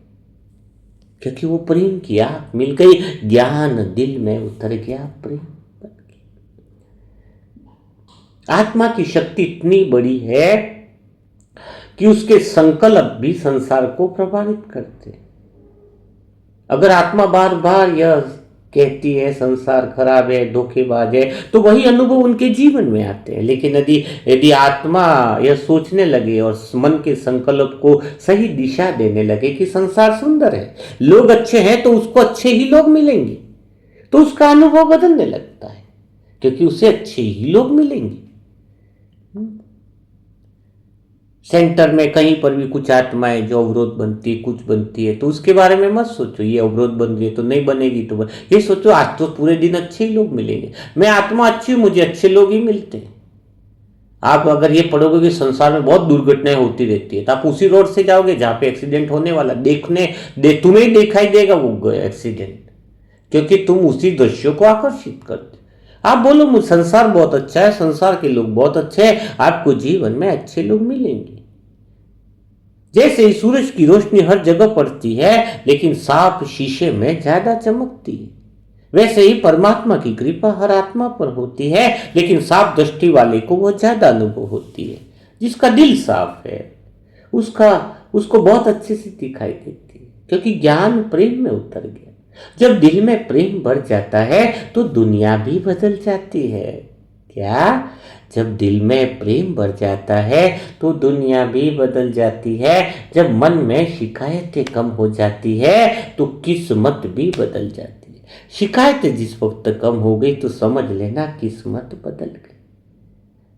क्योंकि वो प्रेम की आंख मिल गई, ज्ञान दिल में उतर गया, प्रेम बन गया। आत्मा की शक्ति इतनी बड़ी है कि उसके संकल्प भी संसार को प्रभावित करते हैं। अगर आत्मा बार बार यह कहती है संसार खराब है, धोखेबाज है, तो वही अनुभव उनके जीवन में आते हैं। लेकिन यदि यदि आत्मा यह सोचने लगे और मन के संकल्प को सही दिशा देने लगे कि संसार सुंदर है, लोग अच्छे हैं, तो उसको अच्छे ही लोग मिलेंगे, तो उसका अनुभव बदलने लगता है, क्योंकि उसे अच्छे ही लोग मिलेंगे। सेंटर में कहीं पर भी कुछ आत्माएं जो अवरोध बनती है, कुछ बनती है, तो उसके बारे में मत सोचो ये अवरोध बन रही है तो नहीं बनेगी तो ये सोचो आज तो पूरे दिन अच्छे ही लोग मिलेंगे, मैं आत्मा अच्छी हूं, मुझे अच्छे लोग ही मिलते हैं। आप अगर ये पढ़ोगे कि संसार में बहुत दुर्घटनाएं होती रहती है, तो आप उसी रोड से जाओगे जहां पे एक्सीडेंट होने वाला, तुम्हें ही दिखाई देगा वो एक्सीडेंट, क्योंकि तुम उसी दृश्यों को आकर्षित करते। आप बोलो मुझे संसार बहुत अच्छा है, संसार के लोग बहुत अच्छे हैं, आपको जीवन में अच्छे लोग मिलेंगे। जैसे ही सूरज की रोशनी हर जगह पड़ती है लेकिन साफ शीशे में ज्यादा चमकती है, वैसे ही परमात्मा की कृपा हर आत्मा पर होती है, लेकिन साफ दृष्टि वाले को वो ज्यादा अनुभव होती है। जिसका दिल साफ है उसको बहुत अच्छे से दिखाई देती है, क्योंकि ज्ञान प्रेम में उतर गया। जब दिल में प्रेम बढ़ जाता है तो दुनिया भी बदल जाती है। क्या? जब दिल में प्रेम बढ़ जाता है तो दुनिया भी बदल जाती है। जब मन में शिकायतें कम हो जाती है तो किस्मत भी बदल जाती है। शिकायतें जिस वक्त कम हो गई तो समझ लेना किस्मत बदल गई।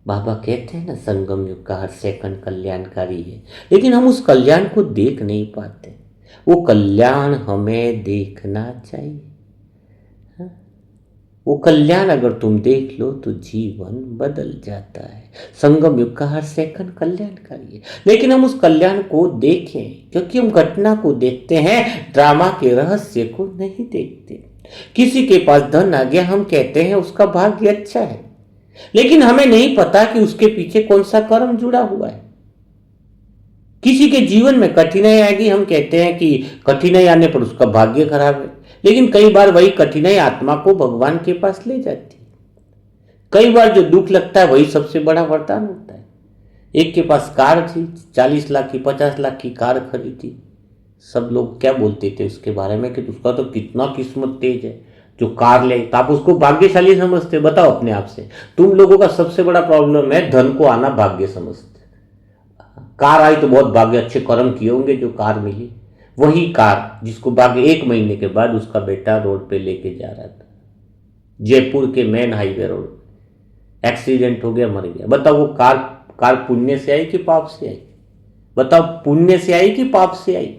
बाबा कहते हैं ना, संगम युग का हर सेकंड कल्याणकारी है, लेकिन हम उस कल्याण को देख नहीं पाते। वो कल्याण हमें देखना चाहिए। वो कल्याण अगर तुम देख लो तो जीवन बदल जाता है। संगम युग का हर सेकंड कल्याणकारी है, लेकिन हम उस कल्याण को देखें, क्योंकि हम घटना को देखते हैं, ड्रामा के रहस्य को नहीं देखते। किसी के पास धन आ गया, हम कहते हैं उसका भाग्य अच्छा है, लेकिन हमें नहीं पता कि उसके पीछे कौन सा कर्म जुड़ा हुआ है। किसी के जीवन में कठिनाई आएगी, हम कहते हैं कि कठिनाई आने पर उसका भाग्य खराब है, लेकिन कई बार वही कठिनाई आत्मा को भगवान के पास ले जाती है। कई बार जो दुख लगता है वही सबसे बड़ा वरदान होता है। एक के पास कार थी, 40 लाख की 50 लाख की कार खरीदी। सब लोग क्या बोलते थे उसके बारे में कि उसका तो कितना किस्मत तेज है जो कार ले, तो आप उसको भाग्यशाली समझते। बताओ अपने आप से, तुम लोगों का सबसे बड़ा प्रॉब्लम है धन को आना भाग्य समझते। कार आई तो बहुत भाग्य, अच्छे कर्म किए होंगे जो कार मिली। वही कार जिसको भाग्य 1 महीने के बाद उसका बेटा रोड पे लेके जा रहा था, जयपुर के मेन हाईवे रोड, एक्सीडेंट हो गया, मर गया। बताओ वो कार पुण्य से आई कि पाप से आई? बताओ पुण्य से आई कि पाप से आई?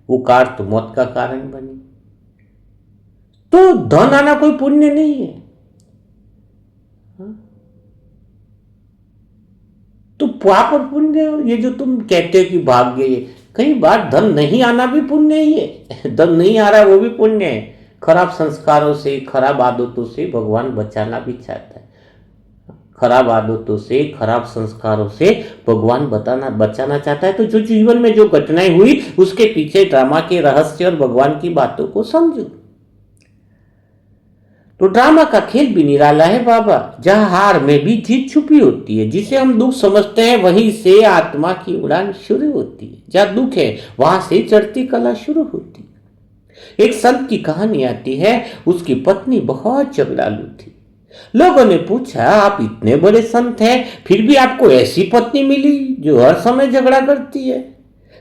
वो कार तो मौत का कारण बनी। तो धन आना कोई पुण्य नहीं है। तो पाप और पुण्य, ये जो तुम कहते हो कि भाग्य, कई बार धन नहीं आना भी पुण्य ही है। धन नहीं आ रहा है वो भी पुण्य है। खराब संस्कारों से, खराब आदतों से भगवान बचाना भी चाहता है। खराब आदतों से, खराब संस्कारों से भगवान बचाना चाहता है। तो जो जीवन में जो घटनाएं हुई उसके पीछे ड्रामा के रहस्य और भगवान की बातों को समझो। तो ड्रामा का खेल भी निराला है बाबा, जहां हार में भी जीत छुपी होती है। जिसे हम दुख समझते हैं वहीं से आत्मा की उड़ान शुरू होती है। जहां दुख है वहां से चढ़ती कला शुरू होती है। एक संत की कहानी आती है। उसकी पत्नी बहुत झगड़ालू थी। लोगों ने पूछा, आप इतने बड़े संत हैं फिर भी आपको ऐसी पत्नी मिली जो हर समय झगड़ा करती है?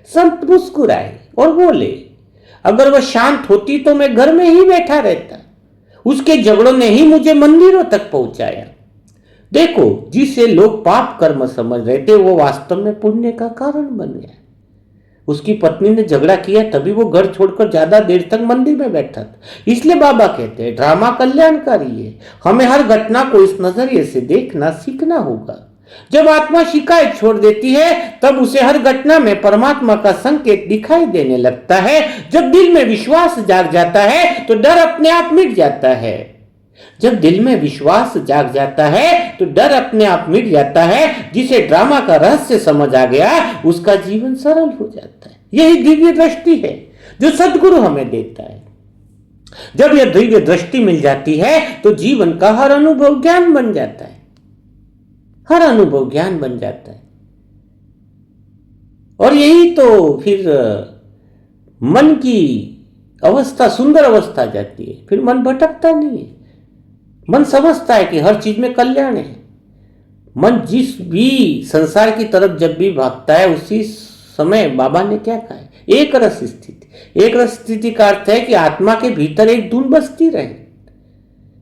संत मुस्कुराए और बोले, अगर वह शांत होती तो मैं घर में ही बैठा रहता। उसके झगड़ों ने ही मुझे मंदिरों तक पहुंचाया। देखो, जिसे लोग पाप कर्म समझ रहे थे वो वास्तव में पुण्य का कारण बन गया। उसकी पत्नी ने झगड़ा किया तभी वो घर छोड़कर ज्यादा देर तक मंदिर में बैठा था। इसलिए बाबा कहते हैं ड्रामा कल्याणकारी है। हमें हर घटना को इस नजरिए से देखना सीखना होगा। जब आत्मा शिकायत छोड़ देती है तब उसे हर घटना में परमात्मा का संकेत दिखाई देने लगता है। जब दिल में विश्वास जाग जाता है तो डर अपने आप मिट जाता है। जब दिल में विश्वास जाग जाता है तो डर अपने आप मिट जाता है। जिसे ड्रामा का रहस्य समझ आ गया उसका जीवन सरल हो जाता है। यही दिव्य दृष्टि है जो सद्गुरु हमें देता है। जब यह दिव्य दृष्टि मिल जाती है तो जीवन का हर अनुभव ज्ञान बन जाता है। हर अनुभव ज्ञान बन जाता है। और यही तो फिर मन की अवस्था, सुंदर अवस्था जाती है। फिर मन भटकता नहीं है। मन समझता है कि हर चीज में कल्याण है। मन जिस भी संसार की तरफ जब भी भागता है उसी समय बाबा ने क्या कहा है, एक रस स्थिति। एक रस स्थिति का अर्थ है कि आत्मा के भीतर एक धुन बजती रहे,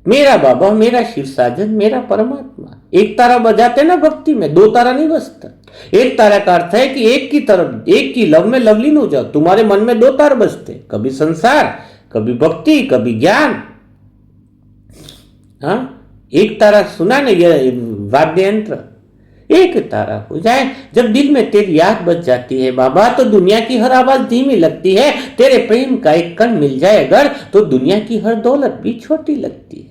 मेरा बाबा, मेरा शिव साजन, मेरा परमात्मा। एक तारा बजाते ना भक्ति में, दो तारा नहीं बजता। एक तारा का अर्थ है कि एक की तरफ, एक की लव में लवलीन हो जाओ। तुम्हारे मन में दो तार बजते, कभी संसार, कभी भक्ति, कभी ज्ञान। हाँ, एक तारा सुना ना, यह वाद्य यंत्र, एक तारा हो जाए। जब दिल में तेरी याद बच जाती है बाबा तो दुनिया की हर आवाज धीमी लगती है। तेरे प्रेम का एक कण मिल जाए अगर तो दुनिया की हर दौलत भी छोटी लगती है।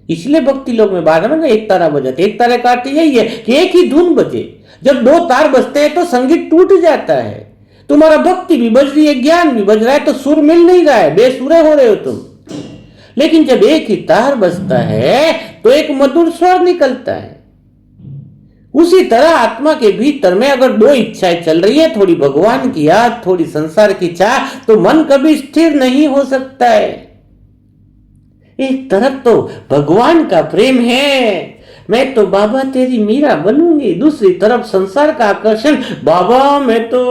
इसलिए भक्ति लोग में बार बार एक तारा बजाते। एक तारे का अर्थ यही है कि एक ही धुन बजे। जब दो तार बजते हैं तो संगीत टूट जाता है। तुम्हारा भक्ति भी बज रही है, ज्ञान भी बज रहा है, तो सुर मिल नहीं रहा है, बेसुरे हो रहे हो तुम। लेकिन जब एक ही तार बजता है तो एक मधुर स्वर निकलता है। उसी तरह आत्मा के भीतर में अगर दो इच्छाएं चल रही है, थोड़ी भगवान की याद, थोड़ी संसार की चाह, तो मन कभी स्थिर नहीं हो सकता है। एक तरफ तो भगवान का प्रेम है, मैं तो बाबा तेरी मीरा बनूंगी। दूसरी तरफ संसार का आकर्षण, बाबा मैं तो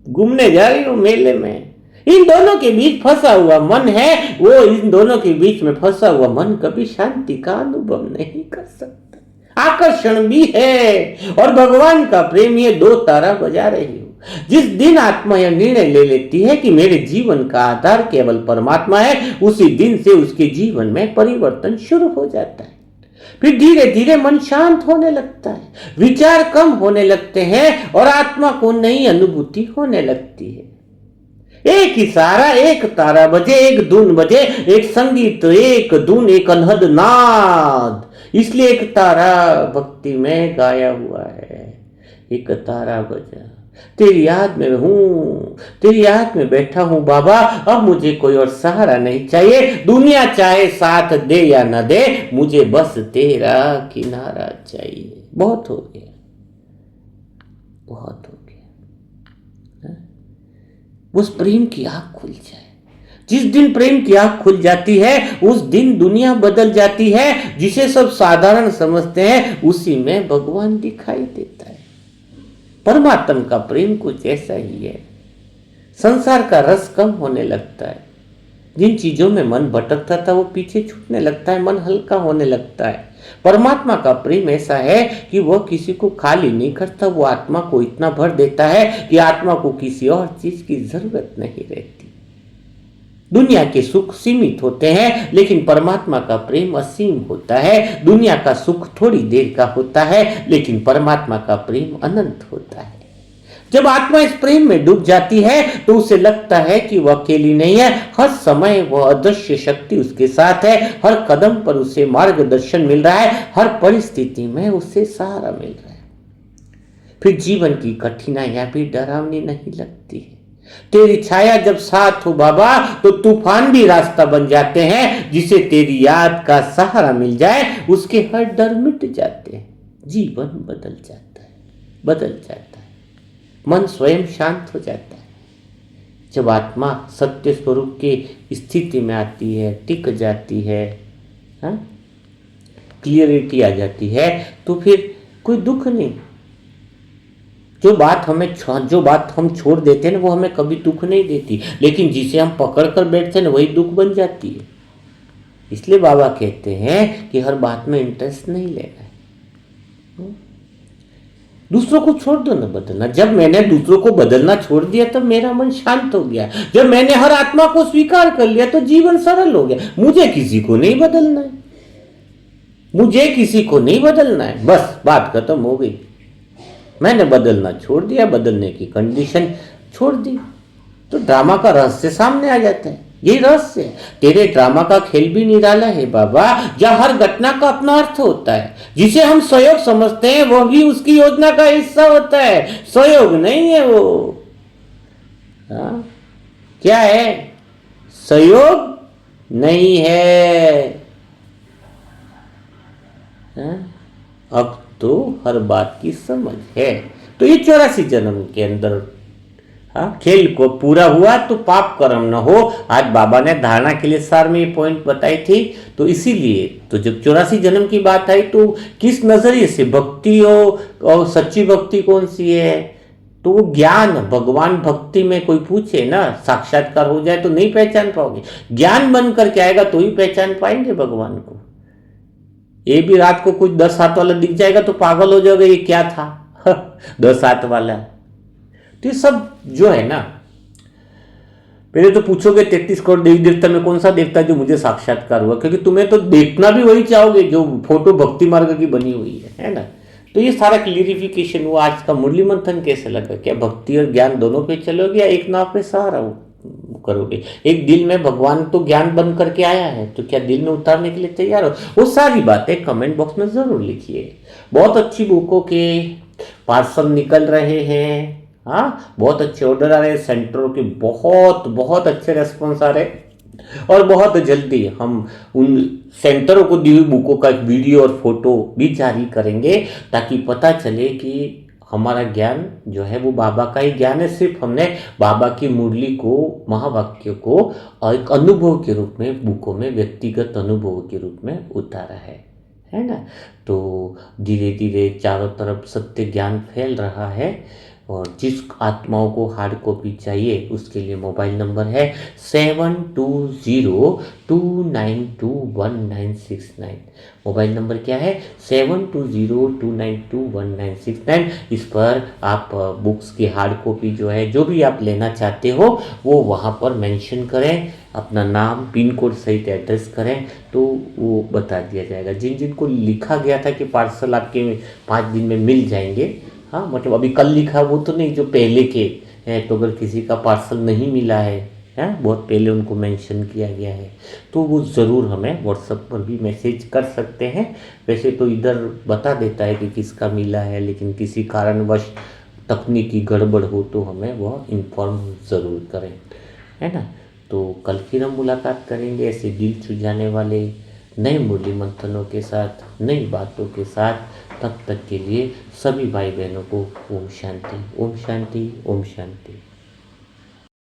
घूमने जा रही हूं मेले में। इन दोनों के बीच फंसा हुआ मन है वो, इन दोनों के बीच में फंसा हुआ मन कभी शांति का अनुभव नहीं कर सकता। आकर्षण भी है और भगवान का प्रेम, ये दो तारा बजा रही हो। जिस दिन आत्मा यह निर्णय ले लेती है कि मेरे जीवन का आधार केवल परमात्मा है, उसी दिन से उसके जीवन में परिवर्तन शुरू हो जाता है। फिर धीरे धीरे मन शांत होने लगता है, विचार कम होने लगते हैं और आत्मा को नई अनुभूति होने लगती है। एक इशारा, एक तारा बजे, एक धुन बजे, एक संगीत, एक धुन, एक अनहद नाद। इसलिए एक तारा भक्ति में गाया हुआ है। एक तारा बजा, तेरी याद में हूं, तेरी याद में बैठा हूं बाबा। अब मुझे कोई और सहारा नहीं चाहिए। दुनिया चाहे साथ दे या न दे, मुझे बस तेरा किनारा चाहिए। बहुत हो गया, बहुत हो गया। उस प्रेम की आंख खुल जाए। जिस दिन प्रेम की आंख खुल जाती है उस दिन दुनिया बदल जाती है। जिसे सब साधारण समझते हैं उसी में भगवान दिखाई देता है। परमात्मा का प्रेम कुछ ऐसा ही है। संसार का रस कम होने लगता है। जिन चीजों में मन भटकता था वो पीछे छूटने लगता है, मन हल्का होने लगता है। परमात्मा का प्रेम ऐसा है कि वह किसी को खाली नहीं करता, वो आत्मा को इतना भर देता है कि आत्मा को किसी और चीज की जरूरत नहीं रहती। दुनिया के सुख सीमित होते हैं, लेकिन परमात्मा का प्रेम असीम होता है। दुनिया का सुख थोड़ी देर का होता है, लेकिन परमात्मा का प्रेम अनंत होता है। जब आत्मा इस प्रेम में डूब जाती है तो उसे लगता है कि वह अकेली नहीं है, हर समय वह अदृश्य शक्ति उसके साथ है, हर कदम पर उसे मार्गदर्शन मिल रहा है, हर परिस्थिति में उसे सहारा मिल रहा है। फिर जीवन की कठिनाइयां भी डरावनी नहीं लगती है। तेरी छाया जब साथ हो बाबा, तो तूफान भी रास्ता बन जाते हैं। जिसे तेरी याद का सहारा मिल जाए, उसके हर डर मिट जाते हैं। जीवन बदल जाता है, बदल जाता है। मन स्वयं शांत हो जाता है। जब आत्मा सत्य स्वरूप की स्थिति में आती है, टिक जाती है, क्लियरिटी आ जाती है, तो फिर कोई दुख नहीं। जो बात हम छोड़ देते हैं ना, वो हमें कभी दुख नहीं देती, लेकिन जिसे हम पकड़ कर बैठते हैं ना, वही दुख बन जाती है। इसलिए बाबा कहते हैं कि हर बात में इंटरेस्ट नहीं लेना है। दूसरों को छोड़ दो ना बदलना। जब मैंने दूसरों को बदलना छोड़ दिया, तब मेरा मन शांत हो गया। जब मैंने हर आत्मा को स्वीकार कर लिया, तो जीवन सरल हो गया। मुझे किसी को नहीं बदलना है, मुझे किसी को नहीं बदलना है, बस बात खत्म हो गई। मैंने बदलना छोड़ दिया, बदलने की कंडीशन छोड़ दी, तो ड्रामा का रहस्य सामने आ जाता है। यही रहस्य है। तेरे ड्रामा का खेल भी निराला है बाबा, जहां हर घटना का अपना अर्थ होता है। जिसे हम सहयोग समझते हैं, वह भी उसकी योजना का हिस्सा होता है। सहयोग नहीं है वो। क्या है? सहयोग नहीं है। अब तो हर बात की समझ है। तो ये 84 जन्म के अंदर खेल को पूरा हुआ, तो पाप कर्म न हो। आज बाबा ने धारणा के लिए सार में ये पॉइंट बताई थी। तो इसीलिए तो जब 84 जन्म की बात आई, तो किस नजरिए से भक्ति हो और सच्ची भक्ति कौन सी है, तो वो ज्ञान, भगवान भक्ति में कोई पूछे ना, साक्षात्कार हो जाए तो नहीं पहचान पाओगे। ज्ञान बन करके आएगा तो ही पहचान पाएंगे भगवान को। ये भी रात को कुछ 10 हाथ वाला दिख जाएगा तो पागल हो जाओगे, ये क्या था 10 हाथ वाला। तो ये सब जो है ना, पहले तो पूछोगे 33 करोड़ देवी देवता में कौन सा देवता जो मुझे साक्षात्कार हुआ, क्योंकि तुम्हें तो देखना भी वही चाहोगे जो फोटो भक्ति मार्ग की बनी हुई है ना। तो ये सारा क्लियरिफिकेशन हुआ। आज का मुरली मंथन कैसे लगा? क्या भक्ति और ज्ञान दोनों पे चलोगे या एक नाव पे सहारा करोगे? एक दिल में भगवान तो ज्ञान बन करके आया है, तो क्या दिल में उतारने के लिए तैयार हो? वो सारी बातें कमेंट बॉक्स में जरूर लिखिए। बहुत अच्छी बुकों के पार्सल निकल रहे हैं, बहुत अच्छे ऑर्डर आ रहे हैं, सेंटरों के बहुत अच्छे रेस्पॉन्स आ रहे हैं। और बहुत जल्दी हम उन सेंटरों को दी हुई बुकों का एक वीडियो और फोटो भी जारी करेंगे, ताकि पता चले कि हमारा ज्ञान जो है वो बाबा का ही ज्ञान है। सिर्फ हमने बाबा की मुरली को, महावाक्य को एक अनुभव के रूप में बुकों में, व्यक्तिगत अनुभव के रूप में उतारा है ना। तो धीरे धीरे चारों तरफ सत्य ज्ञान फैल रहा है। और जिस आत्माओं को हार्ड कॉपी चाहिए, उसके लिए मोबाइल नंबर है 7202921969। मोबाइल नंबर क्या है? 7202921969। इस पर आप बुक्स की हार्ड कॉपी जो है, जो भी आप लेना चाहते हो, वो वहाँ पर मेंशन करें, अपना नाम, पिन कोड सहित एड्रेस करें, तो वो बता दिया जाएगा। जिनको लिखा गया था कि पार्सल आपके 5 दिन में मिल जाएंगे, मतलब अभी कल लिखा वो तो नहीं, जो पहले के हैं, तो अगर किसी का पार्सल नहीं मिला है, बहुत पहले उनको मेंशन किया गया है, तो वो ज़रूर हमें व्हाट्सएप पर भी मैसेज कर सकते हैं। वैसे तो इधर बता देता है कि किसका मिला है, लेकिन किसी कारणवश तकनीकी गड़बड़ हो तो हमें वह इन्फॉर्म ज़रूर करें, है ना। तो कल फिर हम मुलाकात करेंगे ऐसे दिल छुझाने वाले नए मुरली मंथनों के साथ, नई बातों के साथ। तब तक के लिए सभी भाई बहनों को ओम शांति, ओम शांति, ओम शांति।